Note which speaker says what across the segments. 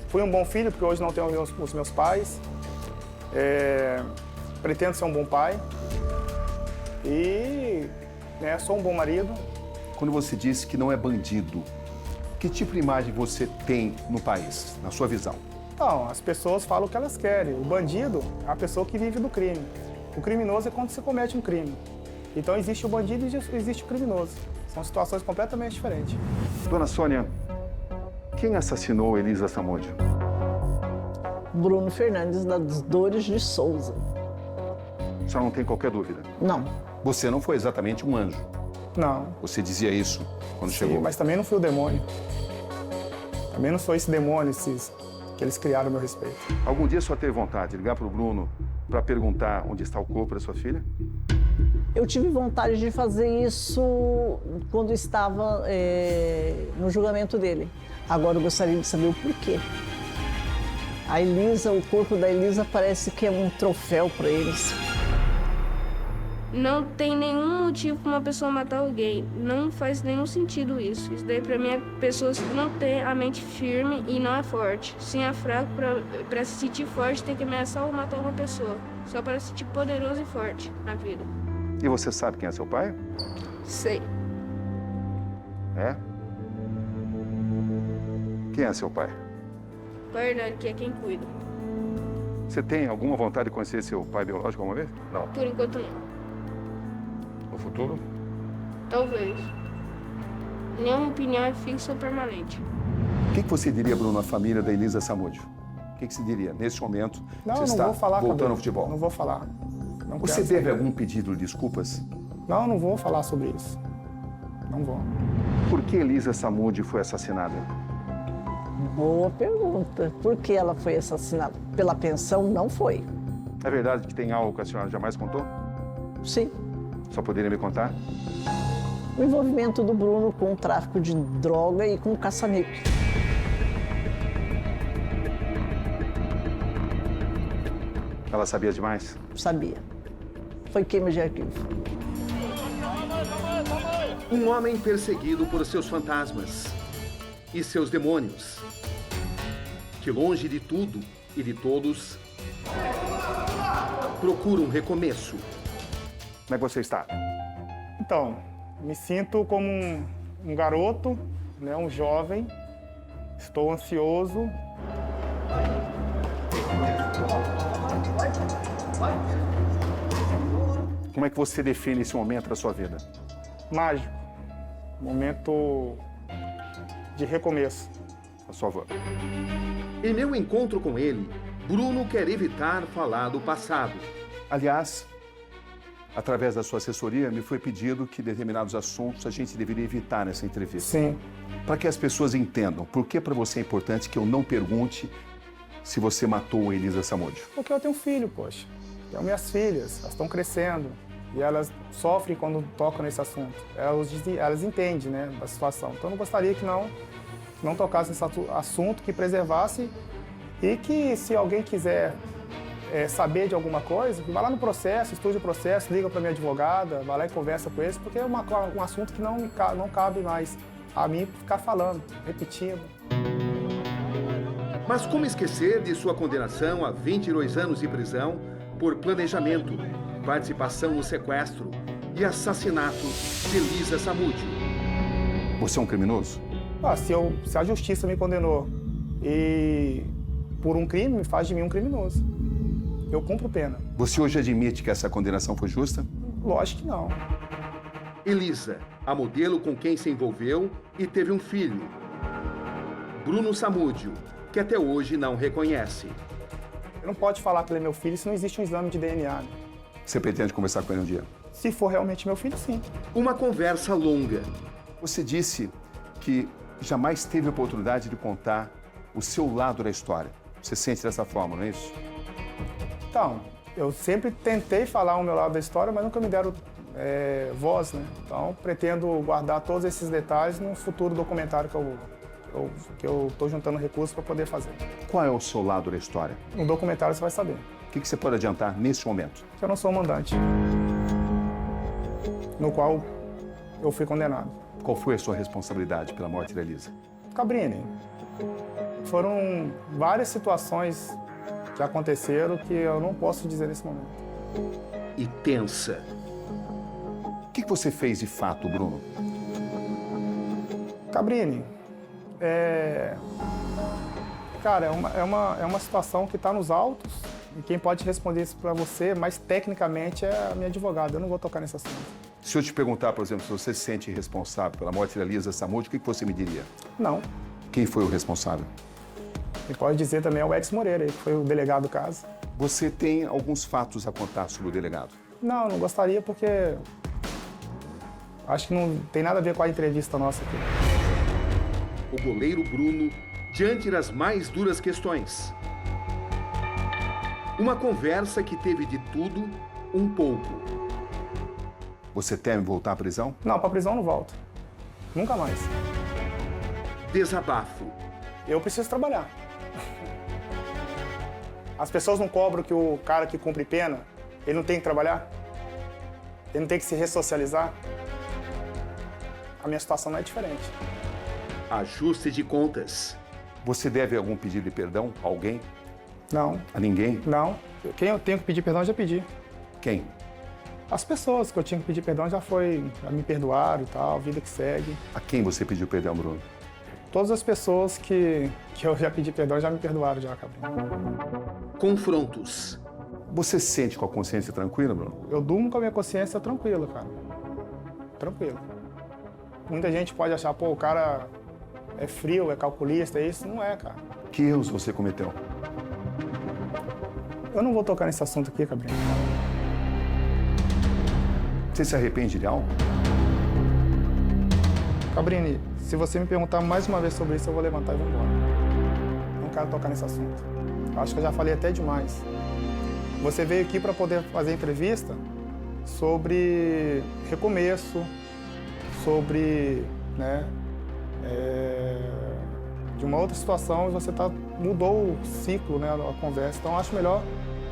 Speaker 1: Fui um bom filho, porque hoje não tenho os meus pais. Pretendo ser um bom pai. E sou um bom marido.
Speaker 2: Quando você disse que não é bandido, que tipo de imagem você tem no país, na sua visão?
Speaker 1: Então, as pessoas falam o que elas querem. O bandido é a pessoa que vive do crime. O criminoso é quando você comete um crime. Então existe o bandido e existe o criminoso. São situações completamente diferentes.
Speaker 2: Dona Sônia, quem assassinou Elisa Samúdio?
Speaker 3: Bruno Fernandes das Dores de Souza.
Speaker 2: A senhora não tem qualquer dúvida?
Speaker 3: Não.
Speaker 2: Você não foi exatamente um anjo.
Speaker 1: Não.
Speaker 2: Você dizia isso quando
Speaker 1: Sim,
Speaker 2: chegou.
Speaker 1: mas também não fui o demônio. Também não sou esse demônio que eles criaram a meu respeito.
Speaker 2: Algum dia só teve vontade de ligar para o Bruno para perguntar onde está o corpo da sua filha?
Speaker 3: Eu tive vontade de fazer isso quando estava no julgamento dele. Agora eu gostaria de saber o porquê. A Elisa, o corpo da Elisa parece que é um troféu para eles.
Speaker 4: Não tem nenhum motivo para uma pessoa matar alguém. Não faz nenhum sentido isso. Isso daí para mim é pessoas que não têm a mente firme e não é forte. Sim, é fraco para se sentir forte, tem que ameaçar ou matar uma pessoa. Só para se sentir poderoso e forte na vida.
Speaker 2: E você sabe quem é seu pai?
Speaker 4: Sei.
Speaker 2: É? Quem é seu pai?
Speaker 4: Pai Hernani, que é quem cuida.
Speaker 2: Você tem alguma vontade de conhecer seu pai biológico alguma vez? Não.
Speaker 4: Por enquanto não.
Speaker 2: No futuro?
Speaker 4: Talvez. Nenhuma opinião é fixa ou permanente.
Speaker 2: O que você diria, Bruno, à família da Elisa Samúdio? O que você diria nesse momento que você
Speaker 1: Não
Speaker 2: está
Speaker 1: vou falar,
Speaker 2: voltando
Speaker 1: Cabelo.
Speaker 2: ao futebol?
Speaker 1: Não vou falar. Não
Speaker 2: Você
Speaker 1: quero
Speaker 2: teve
Speaker 1: saber.
Speaker 2: algum pedido de desculpas?
Speaker 1: Não vou falar sobre isso. Não vou.
Speaker 2: Por que Elisa Samúdio foi assassinada?
Speaker 3: Boa pergunta. Por que ela foi assassinada? Pela pensão, não foi.
Speaker 2: É verdade que tem algo que a senhora jamais contou?
Speaker 3: Sim.
Speaker 2: Só poderia me contar?
Speaker 3: O envolvimento do Bruno com o tráfico de droga e com o caça-níquel.
Speaker 2: Ela sabia demais?
Speaker 3: Sabia. Foi queima de arquivo.
Speaker 5: Um homem perseguido por seus fantasmas e seus demônios, que longe de tudo e de todos, procura um recomeço.
Speaker 2: Como é que você está?
Speaker 1: Então, me sinto como um garoto, um jovem. Estou ansioso.
Speaker 2: Como é que você define esse momento da sua vida?
Speaker 1: Mágico. Momento de recomeço.
Speaker 2: A sua avó.
Speaker 5: Em meu encontro com ele, Bruno quer evitar falar do passado.
Speaker 2: Aliás, através da sua assessoria, me foi pedido que determinados assuntos a gente deveria evitar nessa entrevista.
Speaker 1: Sim.
Speaker 2: Para que as pessoas entendam por que para você é importante que eu não pergunte se você matou a Elisa Samúdio.
Speaker 1: Porque eu tenho filho, poxa. Tenho minhas filhas, elas estão crescendo. E elas sofrem quando tocam nesse assunto. Elas entendem, da situação. Então eu não gostaria que não tocasse nesse assunto, que preservasse e que se alguém quiser saber de alguma coisa, vá lá no processo, estude o processo, liga para minha advogada, vai lá e conversa com eles, porque é um assunto que não cabe mais a mim ficar falando, repetindo.
Speaker 5: Mas como esquecer de sua condenação a 22 anos de prisão por planejamento, participação no sequestro e assassinato de Elisa Samúdio?
Speaker 2: Você é um criminoso?
Speaker 1: Se a justiça me condenou e por um crime, faz de mim um criminoso. Eu cumpro pena.
Speaker 2: Você hoje admite que essa condenação foi justa?
Speaker 1: Lógico que não.
Speaker 5: Elisa, a modelo com quem se envolveu e teve um filho. Bruno Samúdio, que até hoje não reconhece.
Speaker 1: Você não pode falar que ele é meu filho se não existe um exame de DNA.
Speaker 2: Você pretende conversar com ele um dia?
Speaker 1: Se for realmente meu filho, sim.
Speaker 5: Uma conversa longa.
Speaker 2: Você disse que jamais teve a oportunidade de contar o seu lado da história. Você sente dessa forma, não é isso?
Speaker 1: Então, eu sempre tentei falar o meu lado da história, mas nunca me deram voz, Então, pretendo guardar todos esses detalhes num futuro documentário que eu estou juntando recursos para poder fazer.
Speaker 2: Qual é o seu lado da história?
Speaker 1: No documentário você vai saber.
Speaker 2: O que você pode adiantar nesse momento?
Speaker 1: Que eu não sou o mandante, no qual eu fui condenado.
Speaker 2: Qual foi a sua responsabilidade pela morte da Elisa?
Speaker 1: Cabrini, Foram várias situações que aconteceram que eu não posso dizer nesse momento.
Speaker 5: E tensa.
Speaker 2: O que você fez de fato, Bruno?
Speaker 1: Cabrini, cara, é uma situação que está nos autos e quem pode responder isso para você, mais tecnicamente, é a minha advogada. Eu não vou tocar nesse assunto.
Speaker 2: Se eu te perguntar, por exemplo, se você se sente responsável pela morte da Lisa Samúdio, o que você me diria?
Speaker 1: Não.
Speaker 2: Quem foi o responsável?
Speaker 1: Quem pode dizer também é o Edson Moreira, que foi o delegado do caso.
Speaker 2: Você tem alguns fatos a contar sobre o delegado?
Speaker 1: Não gostaria porque acho que não tem nada a ver com a entrevista nossa aqui.
Speaker 5: O goleiro Bruno diante das mais duras questões. Uma conversa que teve de tudo, um pouco.
Speaker 2: Você teme voltar à prisão?
Speaker 1: Não, para prisão não volto. Nunca mais.
Speaker 5: Desabafo.
Speaker 1: Eu preciso trabalhar. As pessoas não cobram que o cara que cumpre pena, ele não tem que trabalhar? Ele não tem que se ressocializar? A minha situação não é diferente.
Speaker 5: Ajuste de contas.
Speaker 2: Você deve algum pedido de perdão a alguém?
Speaker 1: Não,
Speaker 2: A ninguém?
Speaker 1: não. Quem eu tenho que pedir perdão, eu já pedi.
Speaker 2: Quem?
Speaker 1: As pessoas que eu tinha que pedir perdão já me perdoaram e tal, vida que segue.
Speaker 2: A quem você pediu perdão, Bruno?
Speaker 1: Todas as pessoas que eu já pedi perdão já me perdoaram, já, Cabrini.
Speaker 5: Confrontos.
Speaker 2: Você se sente com a consciência tranquila, Bruno?
Speaker 1: Eu durmo com a minha consciência tranquila, cara. Tranquila. Muita gente pode achar, pô, o cara é frio, é calculista, é isso. Não é, cara.
Speaker 2: Que erros você cometeu?
Speaker 1: Eu não vou tocar nesse assunto aqui, Cabrini.
Speaker 2: Você se arrepende de algo?
Speaker 1: Cabrini, se você me perguntar mais uma vez sobre isso, eu vou levantar e vou embora. Não quero tocar nesse assunto. Acho que eu já falei até demais. Você veio aqui para poder fazer entrevista sobre recomeço, sobre, né, de uma outra situação e você mudou o ciclo, né, a conversa. Então acho melhor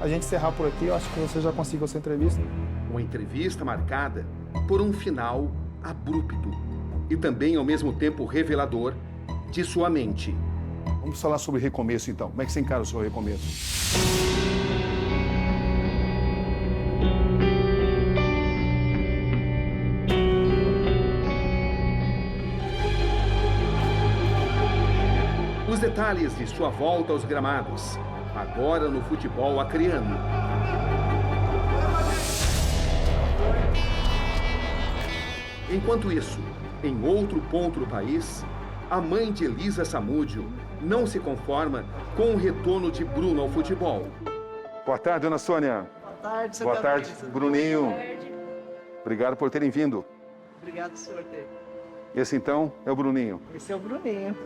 Speaker 1: a gente encerrar por aqui. Eu acho que você já conseguiu essa entrevista.
Speaker 5: Uma entrevista marcada por um final abrupto e também, ao mesmo tempo, revelador de sua mente.
Speaker 2: Vamos falar sobre recomeço, então. Como é que você encara o seu recomeço?
Speaker 5: Os detalhes de sua volta aos gramados, agora no futebol acreano. Enquanto isso, em outro ponto do país, a mãe de Elisa Samúdio não se conforma com o retorno de Bruno ao futebol.
Speaker 2: Boa tarde, dona Sônia.
Speaker 3: Boa tarde, seu
Speaker 2: Boa tarde, Bruninho. Obrigado por terem vindo.
Speaker 3: Obrigado, senhor.
Speaker 2: Esse, então, é o Bruninho.
Speaker 3: Esse é o Bruninho.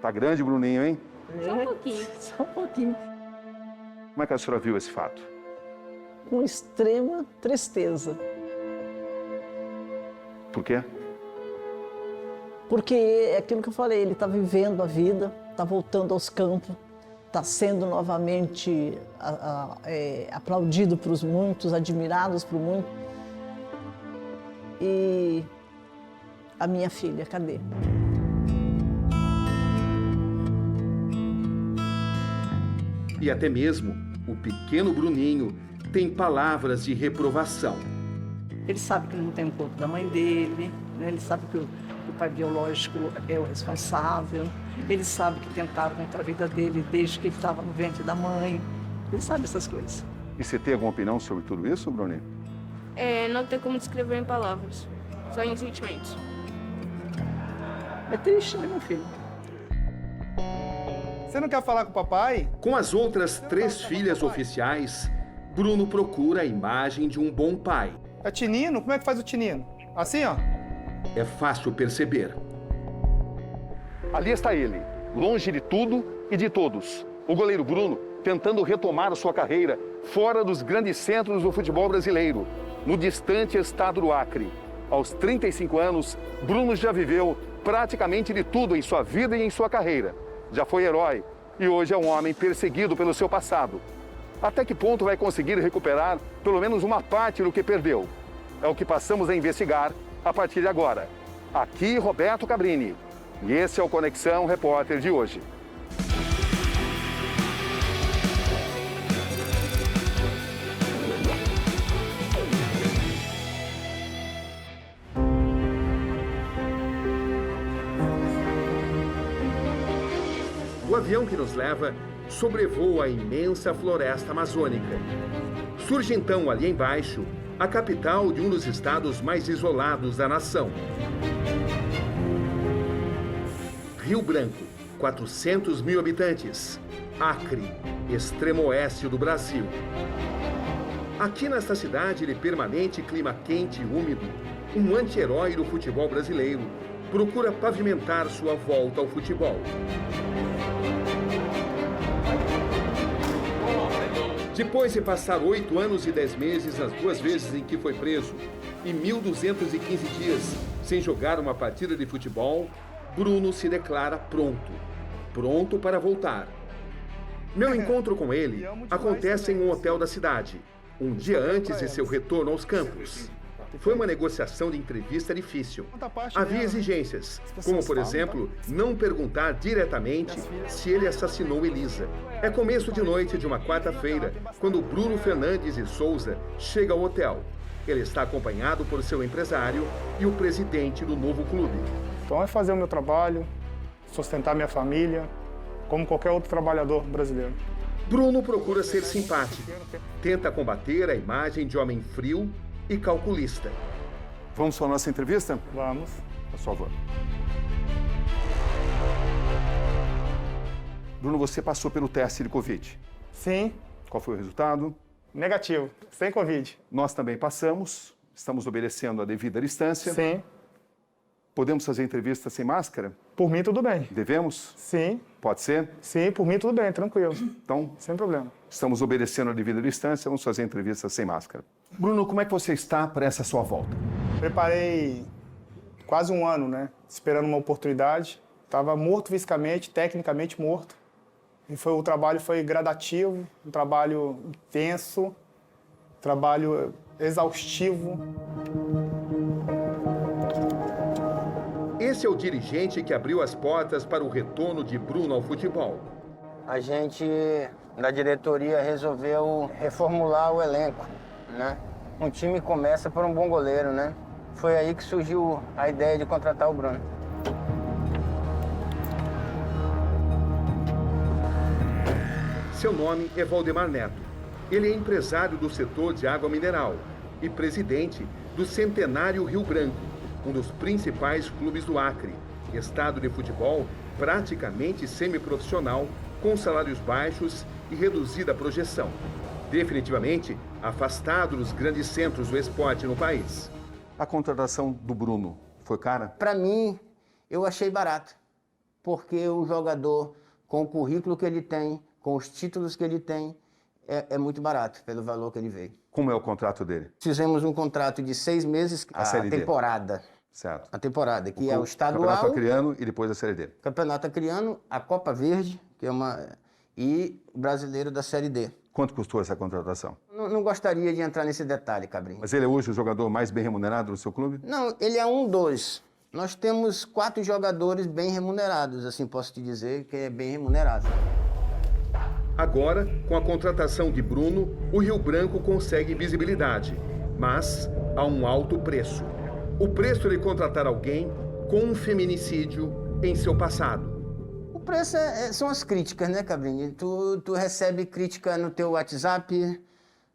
Speaker 2: Tá grande o Bruninho, hein?
Speaker 4: Só um pouquinho.
Speaker 3: Só um pouquinho.
Speaker 2: Como é que a senhora viu esse fato?
Speaker 3: Com extrema tristeza.
Speaker 2: Por quê?
Speaker 3: Porque é aquilo que eu falei, ele está vivendo a vida, está voltando aos campos, está sendo novamente aplaudido por muitos, admirados por muitos. E a minha filha, cadê?
Speaker 5: E até mesmo o pequeno Bruninho tem palavras de reprovação.
Speaker 3: Ele sabe que não tem o corpo da mãe dele, né? Ele sabe que o pai biológico é o responsável, ele sabe que tentaram contra a vida dele desde que ele estava no ventre da mãe, ele sabe essas coisas.
Speaker 2: E você tem alguma opinião sobre tudo isso, Bruninho?
Speaker 4: Não tem como descrever em palavras, só em sentimentos.
Speaker 3: É triste, né, meu filho?
Speaker 1: Você não quer falar com o papai?
Speaker 5: Com as outras 3 filhas oficiais, Bruno procura a imagem de um bom pai.
Speaker 1: É tinino? Como é que faz o tinino? Assim, ó.
Speaker 5: É fácil perceber.
Speaker 2: Ali está ele, longe de tudo e de todos. O goleiro Bruno tentando retomar a sua carreira fora dos grandes centros do futebol brasileiro, no distante estado do Acre. Aos 35 anos, Bruno já viveu praticamente de tudo em sua vida e em sua carreira. Já foi herói e hoje é um homem perseguido pelo seu passado. Até que ponto vai conseguir recuperar pelo menos uma parte do que perdeu? É o que passamos a investigar a partir de agora. Aqui, Roberto Cabrini. E esse é o Conexão Repórter de hoje.
Speaker 5: O avião que nos leva sobrevoa a imensa floresta amazônica. Surge então ali embaixo a capital de um dos estados mais isolados da nação. Rio Branco, 400 mil habitantes. Acre, extremo oeste do Brasil. Aqui nesta cidade de permanente clima quente e úmido, um anti-herói do futebol brasileiro procura pavimentar sua volta ao futebol. Depois de passar 8 anos e 10 meses nas 2 vezes em que foi preso e 1.215 dias sem jogar uma partida de futebol, Bruno se declara pronto para voltar. Meu encontro com ele acontece em um hotel da cidade, um dia antes de seu retorno aos campos. Foi uma negociação de entrevista difícil. Havia exigências, como, por exemplo, não perguntar diretamente se ele assassinou Elisa. É começo de noite de uma quarta-feira, quando Bruno Fernandes de Souza chega ao hotel. Ele está acompanhado por seu empresário e o presidente do novo clube.
Speaker 1: Então é fazer o meu trabalho, sustentar minha família, como qualquer outro trabalhador brasileiro.
Speaker 5: Bruno procura ser simpático, tenta combater a imagem de homem frio e calculista.
Speaker 2: Vamos para a nossa entrevista?
Speaker 1: Vamos.
Speaker 2: Por favor. Bruno, você passou pelo teste de Covid.
Speaker 1: Sim,
Speaker 2: Qual foi o resultado?
Speaker 1: negativo, sem Covid.
Speaker 2: Nós também passamos, estamos obedecendo a devida distância.
Speaker 1: Sim,
Speaker 2: Podemos fazer entrevista sem máscara?
Speaker 1: por mim tudo bem.
Speaker 2: Devemos?
Speaker 1: Sim,
Speaker 2: Pode ser?
Speaker 1: sim, por mim tudo bem, tranquilo,
Speaker 2: Então,
Speaker 1: sem problema.
Speaker 2: estamos obedecendo a devida distância, vamos fazer entrevista sem máscara. Bruno, como é que você está para essa sua volta?
Speaker 1: Preparei quase um ano, né? Esperando uma oportunidade. Estava morto fisicamente, tecnicamente morto. E o trabalho foi gradativo, um trabalho intenso, um trabalho exaustivo.
Speaker 5: Esse é o dirigente que abriu as portas para o retorno de Bruno ao futebol.
Speaker 6: A gente, da diretoria, resolveu reformular o elenco, né? Um time começa por um bom goleiro, né? Foi aí que surgiu a ideia de contratar o Bruno.
Speaker 5: Seu nome é Valdemar Neto. Ele é empresário do setor de água mineral e presidente do Centenário Rio Branco, um dos principais clubes do Acre, estado de futebol praticamente semiprofissional, com salários baixos e reduzida projeção. Definitivamente afastado dos grandes centros do esporte no país.
Speaker 2: A contratação do Bruno foi cara?
Speaker 6: Para mim, eu achei barato, porque um jogador com o currículo que ele tem, com os títulos que ele tem, é muito barato pelo valor que ele veio.
Speaker 2: Como é o contrato dele?
Speaker 6: Fizemos um contrato de 6 meses, a
Speaker 2: Série D.
Speaker 6: temporada.
Speaker 2: Certo.
Speaker 6: A temporada, que é o estadual,
Speaker 2: Campeonato Acreano e depois a Série D.
Speaker 6: Campeonato Acreano, a Copa Verde, que é e o Brasileiro da Série D.
Speaker 2: Quanto custou essa contratação?
Speaker 6: Não gostaria de entrar nesse detalhe, Cabrinho.
Speaker 2: Mas ele é hoje o jogador mais bem remunerado do seu clube?
Speaker 6: Não, ele é um dos. Nós temos 4 jogadores bem remunerados, assim posso te dizer que é bem remunerado.
Speaker 5: Agora, com a contratação de Bruno, o Rio Branco consegue visibilidade, mas a um alto preço. O preço de contratar alguém com um feminicídio em seu passado.
Speaker 6: O preço são as críticas, né, Cabrinho? Tu recebe crítica no teu WhatsApp,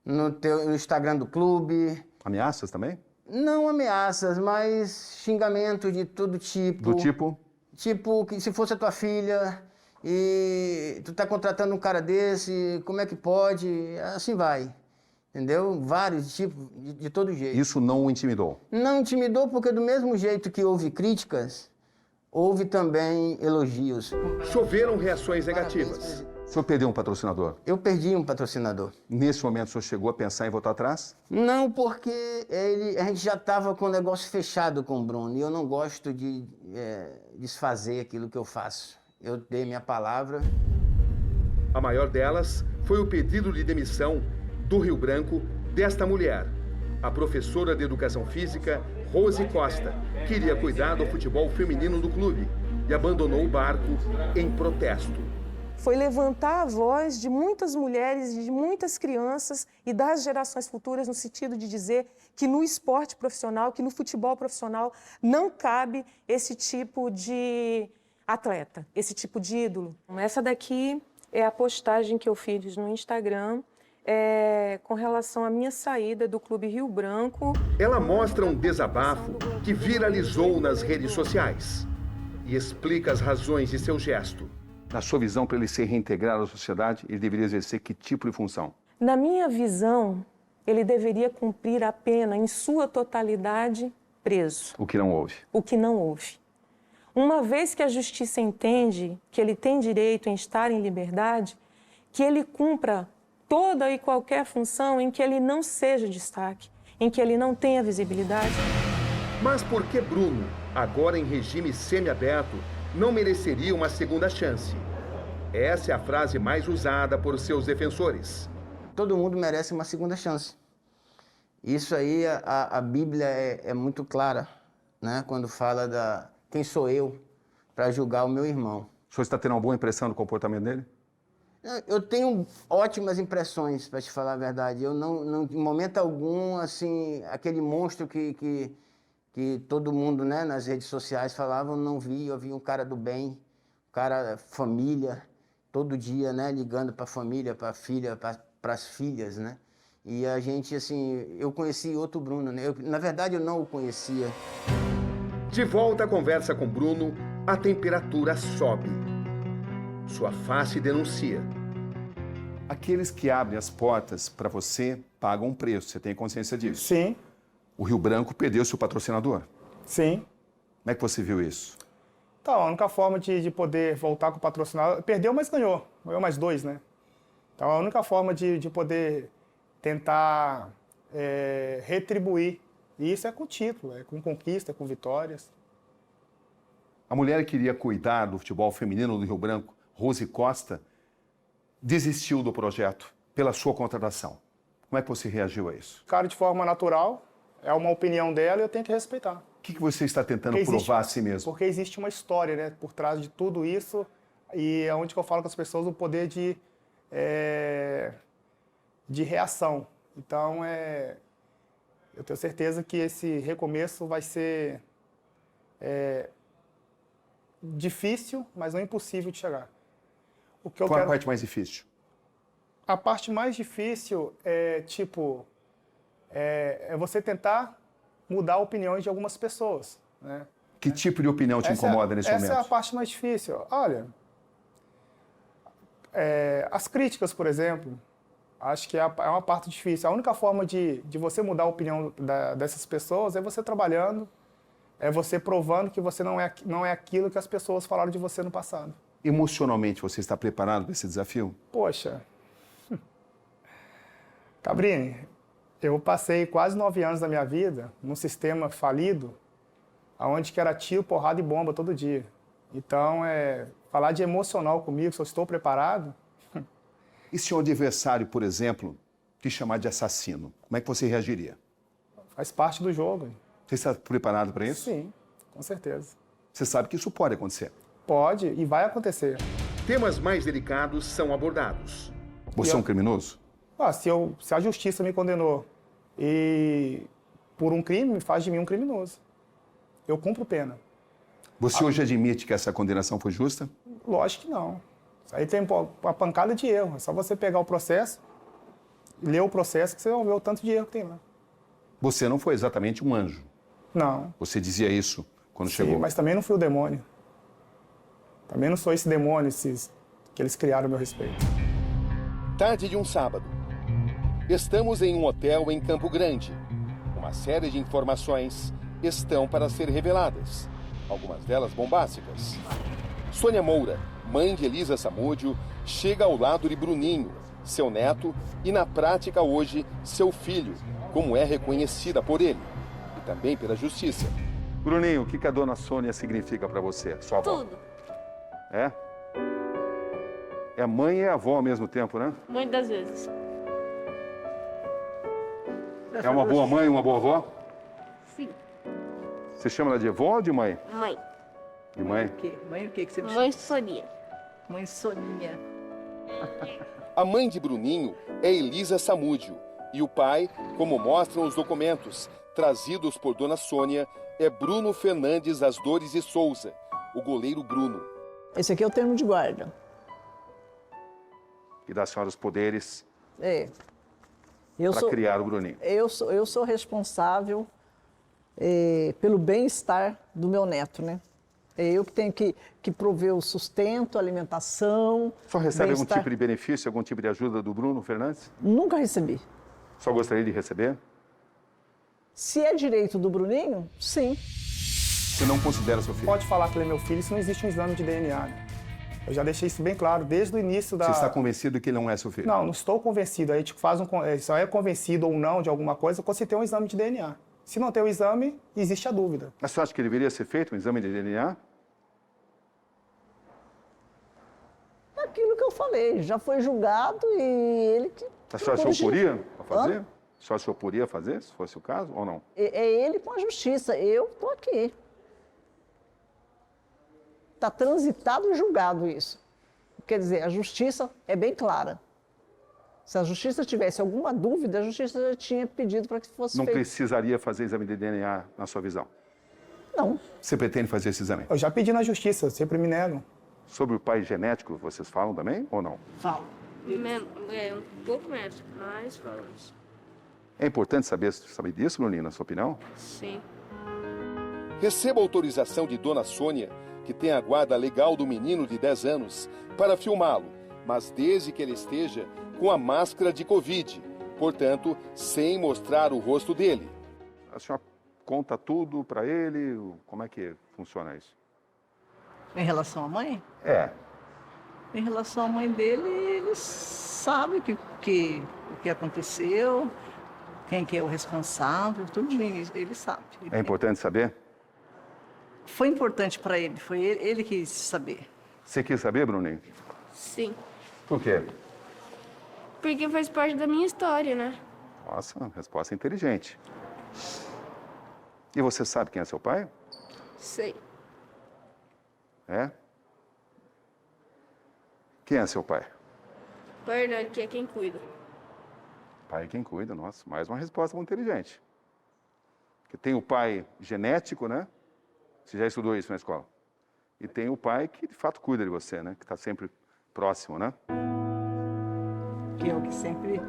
Speaker 6: no Instagram do clube.
Speaker 2: Ameaças também?
Speaker 6: Não ameaças, mas xingamentos de todo tipo.
Speaker 2: Do tipo?
Speaker 6: Tipo, que se fosse a tua filha e tu tá contratando um cara desse, como é que pode? Assim vai. Entendeu? Vários tipos, de todo jeito.
Speaker 2: Isso não o intimidou?
Speaker 6: Não intimidou porque do mesmo jeito que houve críticas, houve também elogios.
Speaker 5: Choveram reações negativas.
Speaker 6: Parabéns,
Speaker 2: O senhor perdeu um patrocinador?
Speaker 6: eu perdi um patrocinador.
Speaker 2: Nesse momento o senhor chegou a pensar em voltar atrás?
Speaker 6: Não, porque a gente já estava com o negócio fechado com o Bruno e eu não gosto de desfazer aquilo que eu faço. Eu dei minha palavra.
Speaker 5: A maior delas foi o pedido de demissão do Rio Branco desta mulher, a professora de Educação Física, Rose Costa, que iria cuidar do futebol feminino do clube. e abandonou o barco em protesto.
Speaker 7: Foi levantar a voz de muitas mulheres, de muitas crianças e das gerações futuras, no sentido de dizer que no esporte profissional, que no futebol profissional, não cabe esse tipo de atleta, esse tipo de ídolo. Essa daqui é a postagem que eu fiz no Instagram com relação à minha saída do Clube Rio Branco.
Speaker 5: Ela mostra um desabafo que viralizou nas redes sociais e explica as razões de seu gesto.
Speaker 2: Na sua visão, para ele se reintegrar à sociedade, ele deveria exercer que tipo de função?
Speaker 7: Na minha visão, ele deveria cumprir a pena em sua totalidade preso.
Speaker 2: O que não houve.
Speaker 7: O que não houve. Uma vez que a justiça entende que ele tem direito em estar em liberdade, que ele cumpra toda e qualquer função em que ele não seja destaque, em que ele não tenha visibilidade.
Speaker 5: Mas por que Bruno, agora em regime semiaberto, não mereceria uma segunda chance? Essa é a frase mais usada por seus defensores.
Speaker 6: Todo mundo merece uma segunda chance. Isso aí, a Bíblia é muito clara, né? Quando fala da quem sou eu para julgar o meu irmão.
Speaker 2: O senhor está tendo uma boa impressão do comportamento dele?
Speaker 6: Eu tenho ótimas impressões, para te falar a verdade. Eu não, em momento algum, assim, aquele monstro que todo mundo, né, nas redes sociais falavam, não vi. Eu vi um cara do bem, um cara família, todo dia, né, ligando para a família, para a filha, para as filhas, né? E a gente, assim, eu conheci outro Bruno, né? Na verdade, eu não o conhecia.
Speaker 5: De volta à conversa com Bruno, a temperatura sobe. Sua face denuncia.
Speaker 2: Aqueles que abrem as portas para você pagam um preço, você tem consciência disso?
Speaker 1: Sim,
Speaker 2: O Rio Branco perdeu seu patrocinador.
Speaker 1: sim.
Speaker 2: Como é que você viu isso?
Speaker 1: Então, a única forma de poder voltar com o patrocinador... Perdeu, mas ganhou. Ganhou mais 2, né? Então, a única forma de poder tentar retribuir. E isso é com título, é com conquista, é com vitórias.
Speaker 2: A mulher que queria cuidar do futebol feminino do Rio Branco, Rose Costa, desistiu do projeto pela sua contratação. Como é que você reagiu a isso?
Speaker 1: Cara, de forma natural, é uma opinião dela e eu tenho que respeitar.
Speaker 2: O que você está tentando provar a si mesmo?
Speaker 1: Porque existe uma história, né, por trás de tudo isso, e é onde que eu falo com as pessoas o poder de reação. Então, eu tenho certeza que esse recomeço vai ser difícil, mas não impossível de chegar.
Speaker 2: Qual é a parte mais difícil?
Speaker 1: A parte mais difícil é você tentar mudar opiniões de algumas pessoas, né?
Speaker 2: Que tipo de opinião te incomoda nesse momento?
Speaker 1: Essa é a parte mais difícil. Olha, as críticas, por exemplo, acho que é uma parte difícil. A única forma de você mudar a opinião dessas pessoas é você trabalhando, é você provando que você não é aquilo que as pessoas falaram de você no passado.
Speaker 2: Emocionalmente, você está preparado para esse desafio?
Speaker 1: Poxa, Cabrini, eu passei quase 9 anos da minha vida num sistema falido, onde que era tiro, porrada e bomba todo dia. Então, falar de emocional comigo, se eu estou preparado...
Speaker 2: E se o adversário, por exemplo, te chamar de assassino, como é que você reagiria?
Speaker 1: Faz parte do jogo.
Speaker 2: Você está preparado para isso?
Speaker 1: Sim, com certeza.
Speaker 2: Você sabe que isso pode acontecer.
Speaker 1: Pode e vai acontecer.
Speaker 5: Temas mais delicados são abordados.
Speaker 2: Você é um criminoso?
Speaker 1: Se a justiça me condenou e por um crime, faz de mim um criminoso. Eu cumpro pena.
Speaker 2: Você hoje admite que essa condenação foi justa?
Speaker 1: Lógico que não. Isso aí tem uma pancada de erro. É só você pegar o processo, ler o processo, que você vai ver o tanto de erro que tem lá.
Speaker 2: Você não foi exatamente um anjo.
Speaker 1: Não.
Speaker 2: Você dizia isso quando
Speaker 1: Sim,
Speaker 2: chegou.
Speaker 1: mas também não fui o demônio. Também não sou esse demônio que eles criaram a meu respeito.
Speaker 5: Tarde de um sábado. Estamos em um hotel em Campo Grande. Uma série de informações estão para ser reveladas. Algumas delas bombásticas. Sônia Moura, mãe de Elisa Samúdio, chega ao lado de Bruninho, seu neto, e na prática hoje, seu filho, como é reconhecida por ele. E também pela justiça.
Speaker 2: Bruninho, o que a dona Sônia significa para você, sua avó?
Speaker 4: Tudo.
Speaker 2: É? É mãe e avó ao mesmo tempo, né?
Speaker 4: Muitas vezes.
Speaker 2: É uma boa mãe e uma boa avó?
Speaker 4: Sim.
Speaker 2: Você chama ela de avó ou de mãe?
Speaker 4: Mãe.
Speaker 2: E mãe?
Speaker 3: O quê? Mãe o quê que você me chama?
Speaker 4: Mãe Sonia.
Speaker 3: Mãe Soninha.
Speaker 5: A mãe de Bruninho é Elisa Samúdio e o pai, como mostram os documentos trazidos por Dona Sônia, é Bruno Fernandes das Dores e Souza, o goleiro Bruno.
Speaker 3: Esse aqui é o termo de guarda.
Speaker 2: E da senhora os poderes
Speaker 3: É. Eu
Speaker 2: para
Speaker 3: sou,
Speaker 2: criar o Bruninho.
Speaker 3: eu sou responsável pelo bem-estar do meu neto, né? É eu que tenho que prover o sustento, a alimentação.
Speaker 2: Só recebe algum
Speaker 3: bem-estar.
Speaker 2: tipo de benefício, algum tipo de ajuda do Bruno Fernandes?
Speaker 3: Nunca recebi.
Speaker 2: Só gostaria de receber?
Speaker 3: Se é direito do Bruninho, sim.
Speaker 2: Você não considera seu filho?
Speaker 1: Pode falar que ele é meu filho, se não existe um exame de DNA. Né? Eu já deixei isso bem claro desde o início da...
Speaker 2: Você está convencido que ele não é seu filho?
Speaker 1: Não, não estou convencido. A gente faz só é convencido ou não de alguma coisa quando se tem um exame de DNA. Se não tem o exame, existe a dúvida.
Speaker 2: Mas você acha que deveria ser feito um exame de DNA?
Speaker 3: Aquilo que eu falei, já foi julgado e ele que...
Speaker 2: A senhora se
Speaker 3: corrigiu.
Speaker 2: oporia a fazer?
Speaker 3: Hã?
Speaker 2: A senhora se oporia a fazer, se fosse o caso, ou não?
Speaker 3: É ele com a justiça, eu estou aqui. Está transitado e julgado isso. Quer dizer, a justiça é bem clara. Se a justiça tivesse alguma dúvida, a justiça já tinha pedido para que fosse
Speaker 2: Não
Speaker 3: feito.
Speaker 2: precisaria fazer exame de DNA na sua visão?
Speaker 3: Não.
Speaker 2: Você pretende fazer esse exame?
Speaker 1: Eu já pedi na justiça, sempre me negam.
Speaker 2: Sobre o pai genético, vocês falam também ou não?
Speaker 3: Fala.
Speaker 4: Um pouco menos, mas falamos.
Speaker 2: É importante saber disso, Bruninho, na sua opinião?
Speaker 4: Sim.
Speaker 5: Receba autorização de Dona Sônia, que tem a guarda legal do menino de 10 anos, para filmá-lo, mas desde que ele esteja com a máscara de Covid, portanto, sem mostrar o rosto dele.
Speaker 2: A senhora conta tudo para ele? Como é que funciona isso?
Speaker 3: Em relação à mãe?
Speaker 2: É.
Speaker 3: Em relação à mãe dele, ele sabe o que aconteceu, quem que é o responsável, tudo ele sabe.
Speaker 2: É importante saber?
Speaker 3: Foi importante para ele, foi ele que quis saber.
Speaker 2: Você quis saber, Bruninho?
Speaker 4: Sim.
Speaker 2: Por quê?
Speaker 4: Porque faz parte da minha história, né?
Speaker 2: Nossa, resposta inteligente. E você sabe quem é seu pai?
Speaker 4: Sei.
Speaker 2: É? Quem é seu pai?
Speaker 4: Bernardo, que é quem cuida.
Speaker 2: Pai é quem cuida, nossa, mais uma resposta muito inteligente. Porque tem o pai genético, né? Você já estudou isso na escola. E tem o pai que, de fato, cuida de você, né? Que está sempre próximo, né?
Speaker 3: Que é o que sempre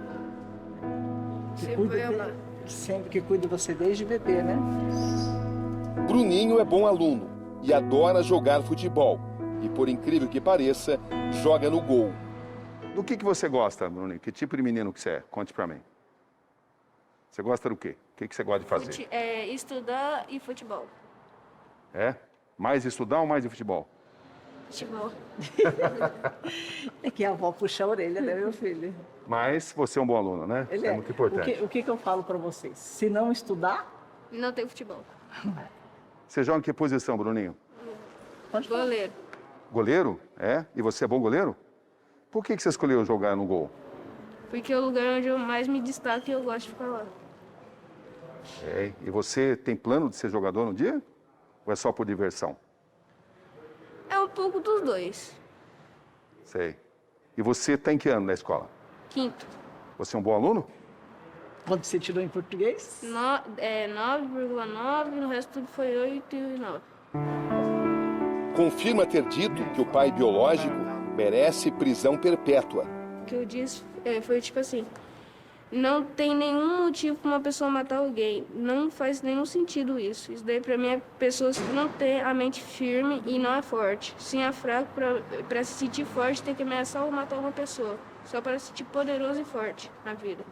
Speaker 4: Sempre amar.
Speaker 3: sempre que cuida de você desde bebê, né?
Speaker 5: Bruninho é bom aluno e adora jogar futebol. E, por incrível que pareça, joga no gol.
Speaker 2: Do que você gosta, Bruninho? Que tipo de menino que você é? Conte pra mim. Você gosta do quê? O que você gosta de fazer?
Speaker 4: Estudar e futebol.
Speaker 2: É? Mais estudar ou mais de futebol?
Speaker 4: Futebol.
Speaker 3: É que a avó puxa a orelha, né, meu filho?
Speaker 2: Mas você é um bom aluno, né?
Speaker 3: Ele
Speaker 2: é muito importante.
Speaker 3: O que eu falo para vocês? Se não estudar,
Speaker 4: Não tem futebol.
Speaker 2: Você joga em que posição, Bruninho?
Speaker 3: pode falar.
Speaker 4: Goleiro.
Speaker 2: Goleiro? É? E você é bom goleiro? Por que você escolheu jogar no gol?
Speaker 4: Porque é o lugar onde eu mais me destaco e eu gosto de ficar lá.
Speaker 2: É. E você tem plano de ser jogador no dia? Ou é só por diversão?
Speaker 4: É um pouco dos dois.
Speaker 2: Sei. E você está em que ano na escola?
Speaker 4: Quinto.
Speaker 2: Você é um bom aluno?
Speaker 3: Quando você tirou em português?
Speaker 4: 9,9, no resto tudo foi 8,9.
Speaker 5: Confirma ter dito que o pai biológico merece prisão perpétua.
Speaker 4: O que eu disse foi tipo assim: não tem nenhum motivo para uma pessoa matar alguém. Não faz nenhum sentido isso. Isso daí pra mim é pessoas que não têm a mente firme e não é forte. Sim, é fraco pra se sentir forte, tem que ameaçar ou matar uma pessoa. Só para se sentir poderoso e forte na vida.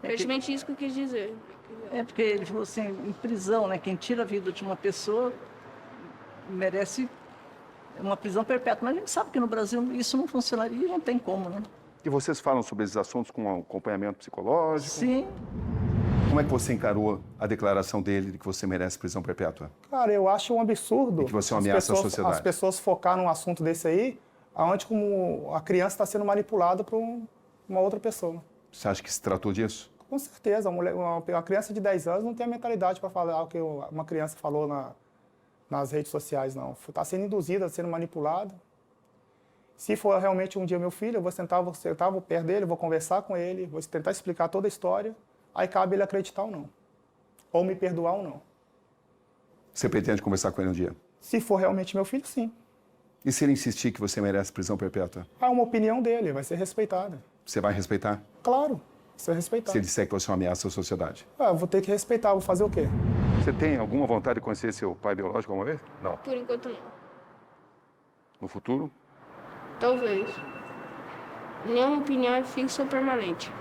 Speaker 4: Praticamente isso que eu quis dizer.
Speaker 3: É porque ele falou assim, em prisão, né? Quem tira a vida de uma pessoa merece uma prisão perpétua. Mas a gente sabe que no Brasil isso não funcionaria e não tem como, né?
Speaker 2: E vocês falam sobre esses assuntos com acompanhamento psicológico?
Speaker 3: Sim.
Speaker 2: Como é que você encarou a declaração dele de que você merece prisão perpétua?
Speaker 1: Cara, eu acho um absurdo.
Speaker 2: E que você é uma ameaça à sociedade.
Speaker 1: As pessoas focar num assunto desse aí, onde como a criança está sendo manipulada por uma outra pessoa.
Speaker 2: Você acha que se tratou disso?
Speaker 1: Com certeza. Uma criança de 10 anos não tem a mentalidade para falar o que uma criança falou nas redes sociais, não. Está sendo induzida, sendo manipulada. Se for realmente um dia meu filho, eu vou sentar perto dele, vou conversar com ele, vou tentar explicar toda a história, aí cabe ele acreditar ou não. Ou me perdoar ou não.
Speaker 2: Você pretende conversar com ele um dia?
Speaker 1: Se for realmente meu filho, sim.
Speaker 2: E se ele insistir que você merece prisão perpétua?
Speaker 1: É uma opinião dele, vai ser respeitada.
Speaker 2: Você vai respeitar?
Speaker 1: Claro, vai ser respeitada.
Speaker 2: Se ele disser que você é uma ameaça à sociedade?
Speaker 1: Eu vou ter que respeitar, vou fazer o quê?
Speaker 2: Você tem alguma vontade de conhecer seu pai biológico alguma vez? Não.
Speaker 4: Por enquanto não.
Speaker 2: No futuro?
Speaker 4: Talvez. Nenhuma opinião é fixa ou permanente.